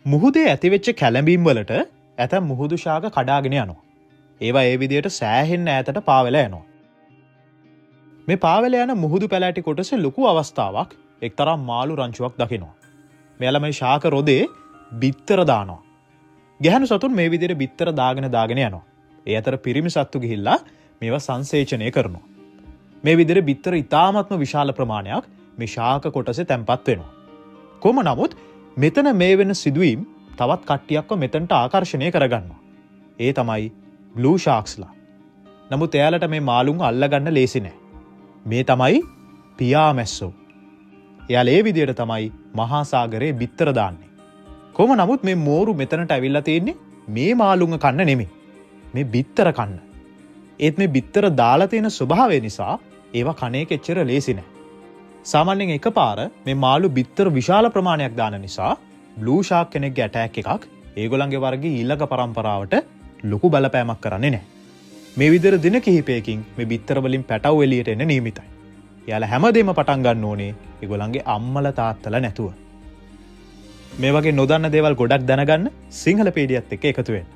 මුහුදේ ඇතිවෙච්ච කැළඹීම් වලට ඇතැම් මුහුදු ශාක කඩාගෙන යනවා. ඒවා ඒ විදිහට සෑහෙන්න ඈතට පාවෙලා යනවා. මේ පාවෙලා යන මුහුදු පැලෑටි කොටසේ ලොකු අවස්ථාවක් එක්තරා මාළු රංචුවක් දකිනවා. මෙයාලා මේ ශාක රොදේ බිත්තර දානවා. ගැහැණු සතුන් මේ විදිහට බිත්තර දාගෙන යනවා. ඒ අතර පිරිමි සත්තු ගිහිල්ලා මේවා සංසේචනය කරනවා. මේ විදිහට බිත්තර ඉතාමත්ම විශාල ප්‍රමාණයක් මේ ශාක කොටසේ තැන්පත් වෙනවා. කොහොම නමුත් මෙතන මේ වෙන සිදුවීම් තවත් කට්ටියක්ව මෙතනට ආකර්ෂණය කරගන්නවා. ඒ තමයි බ්ලූ ෂාක්ස්ලා. නමුත් එයාලට මේ මාළුන් අල්ලගන්න ලේසි නෑ. මේ තමයි පියාමැස්සෝ. එයාලා ඒ විදිහට තමයි මහා සාගරේ බිත්තර දාන්නේ. කොහොම නමුත් මේ මෝරු මෙතනට ඇවිල්ලා තියෙන්නේ මේ මාළුන්ව කන්න නෙමෙයි. මේ බිත්තර කන්න. ඒත් මේ බිත්තර දාලා තියෙන ස්වභාවය නිසා ඒවා කණේ කෙච්චර ලේසි නෑ. සාමාන්‍යයෙන් එකපාර මේ මාළු බිත්තර විශාල ප්‍රමාණයක් දාන නිසා බ්ලූ ෂාක් කෙනෙක්ගේ ඇටැක් එකක් ඒගොල්ලන්ගේ වර්ගයේ ඊළඟ පරම්පරාවට ලොකු බලපෑමක් කරන්නේ නැහැ. මේ විදිහට දින කිහිපයකින් මේ බිත්තර වලින් පැටව එළියට එන්න නියමිතයි. එයාලා හැමදේම පටන් ගන්න ඕනේ ඒගොල්ලන්ගේ අම්මලා තාත්තලා නැතුව. මේ වගේ නොදන්න දේවල් ගොඩක් දැනගන්න සිංහල පීඩියත් එක්ක එකතු වෙන්න.